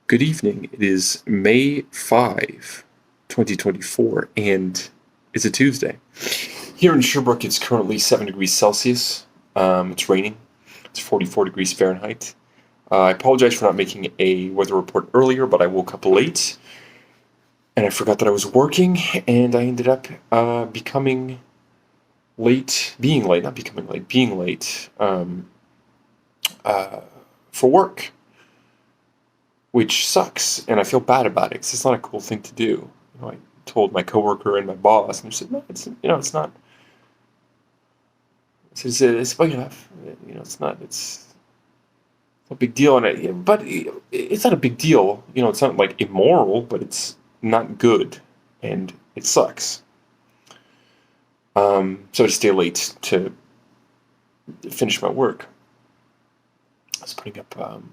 Good evening. It is May 5, 2024, and it's a Tuesday. Here in Sherbrooke, it's currently 7 degrees Celsius. It's raining. It's 44 degrees Fahrenheit. I apologize for not making a weather report earlier, but I woke up late, and I forgot that I was working, and I ended up being late for work, which sucks, and I feel bad about it because it's not a cool thing to do. I told my coworker and my boss, and they said, "No, it's not. It's big enough. It's not. It's a big deal." But it's not a big deal. It's not like immoral, but it's not good, and it sucks. So I stay late to finish my work. I was putting up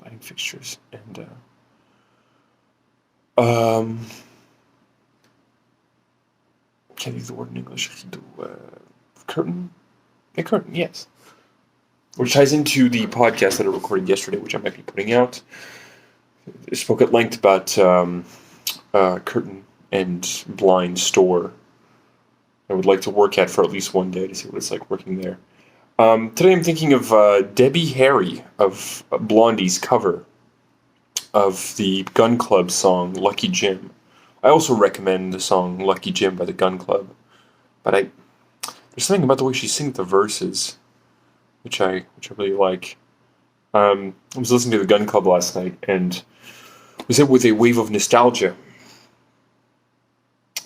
lighting fixtures and can't use the word in English. I can do curtain. A curtain, yes. Which ties into the podcast that I recorded yesterday, which I might be putting out. I spoke at length about curtain and blind store. I would like to work at for at least one day to see what it's like working there. Today I'm thinking of Debbie Harry of Blondie's cover of the Gun Club song Lucky Jim. I also recommend the song Lucky Jim by the Gun Club, but there's something about the way she sings the verses which I really like. I was listening to the Gun Club last night and was hit with a wave of nostalgia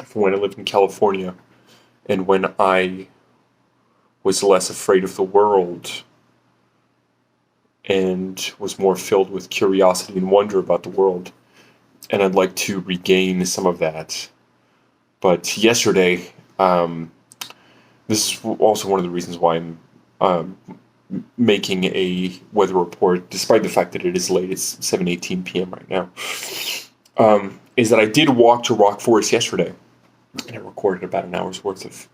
from when I lived in California and when I was less afraid of the world and was more filled with curiosity and wonder about the world. And I'd like to regain some of that. But yesterday, this is also one of the reasons why I'm making a weather report, despite the fact that it is late. It's 7:18 p.m. right now. Is that I did walk to Rock Forest yesterday, and I recorded about an hour's worth of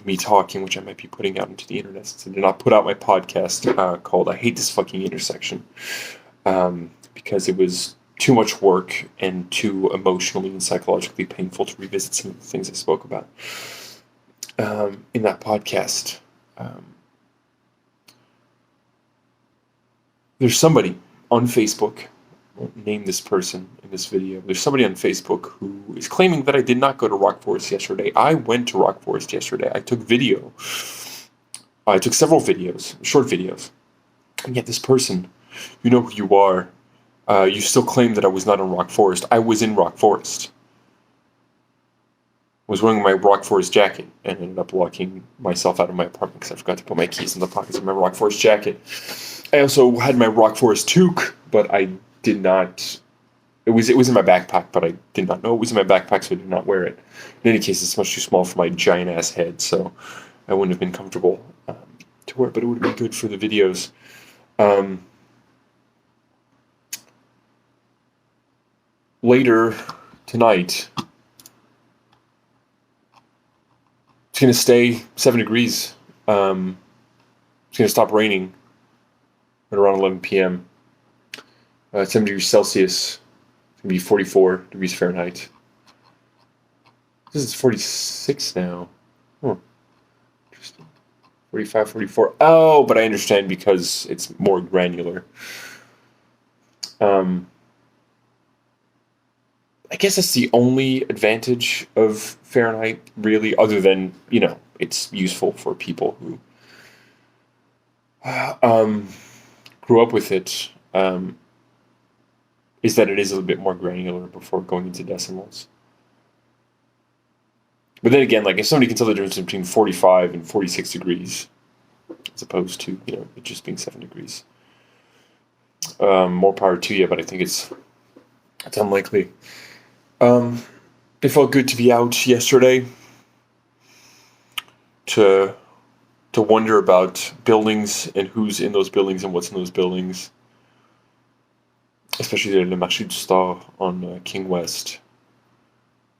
me talking, which I might be putting out into the internet, since I did not put out my podcast called I Hate This Fucking Intersection, because it was too much work and too emotionally and psychologically painful to revisit some of the things I spoke about in that podcast. There's somebody on Facebook, I won't name this person in this video, there's somebody on Facebook who is claiming that I did not go to Rock Forest yesterday. I went to Rock Forest yesterday. I took video. I took several videos, short videos. And yet this person, you know who you are, you still claim that I was not in Rock Forest. I was in Rock Forest. I was wearing my Rock Forest jacket and ended up locking myself out of my apartment because I forgot to put my keys in the pockets of my Rock Forest jacket. I also had my Rock Forest toque, but I did not. It was in my backpack, but I did not know it was in my backpack, so I did not wear it. In any case, it's much too small for my giant ass head, so I wouldn't have been comfortable to wear it, but it would have been good for the videos. Later tonight, it's going to stay 7 degrees. It's going to stop raining at around 11 p.m. 7 degrees Celsius. It's going to be 44 degrees Fahrenheit. This is 46 now. Interesting. 45, 44. Oh, but I understand because it's more granular. I guess that's the only advantage of Fahrenheit, really, other than, it's useful for people who grew up with it, is that it is a little bit more granular before going into decimals. But then again, if somebody can tell the difference between 45 and 46 degrees, as opposed to, it just being 7 degrees, more power to you, but I think it's unlikely. It felt good to be out yesterday to wonder about buildings and who's in those buildings and what's in those buildings, especially the Marché du Star on King West.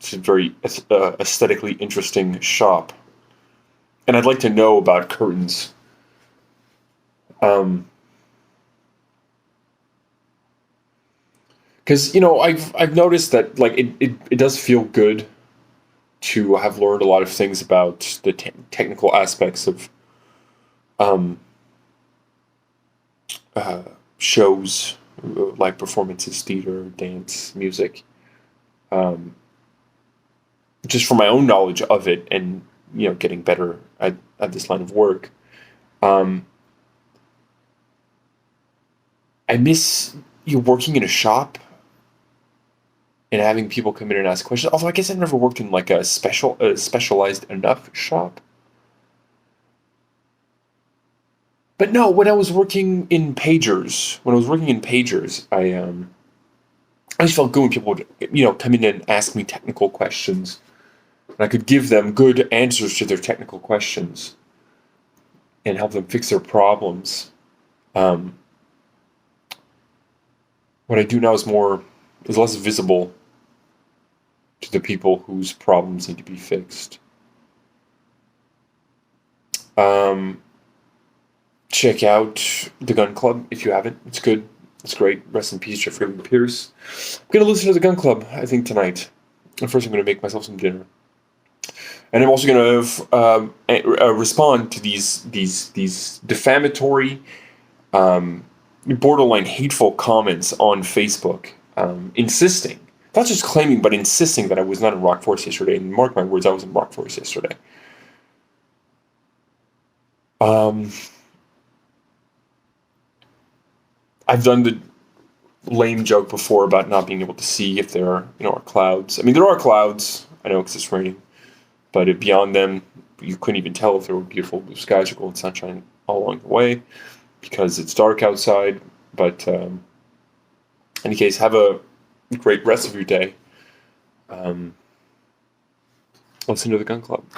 It's a very aesthetically interesting shop, and I'd like to know about curtains. Because I've noticed that like it does feel good to have learned a lot of things about the technical aspects of um, uh, shows, live performances, theater, dance, music, um, just for my own knowledge of it, and getting better at this line of work. Um, I miss you working in a shop and having people come in and ask questions. Although I guess I've never worked in like a specialized enough shop. But no, when I was working in pagers, I just felt good when people would come in and ask me technical questions, and I could give them good answers to their technical questions and help them fix their problems. Um, what I do now is less visible to the people whose problems need to be fixed. Um, Check out the Gun Club if you haven't. It's good. It's great. Rest in peace, Jeffrey Lee Pierce. I'm gonna listen to the Gun Club, I think, tonight. And first, I'm gonna make myself some dinner, and I'm also gonna respond to these defamatory, borderline hateful comments on Facebook, insisting, not just claiming, but insisting that I was not in Rock Forest yesterday. And mark my words, I was in Rock Forest yesterday. I've done the lame joke before about not being able to see if there are clouds. I mean, there are clouds. I know because it's raining, but beyond them, you couldn't even tell if there were beautiful blue skies or golden sunshine all along the way because it's dark outside. But in any case, have a great rest of your day. Listen to the Gun Club.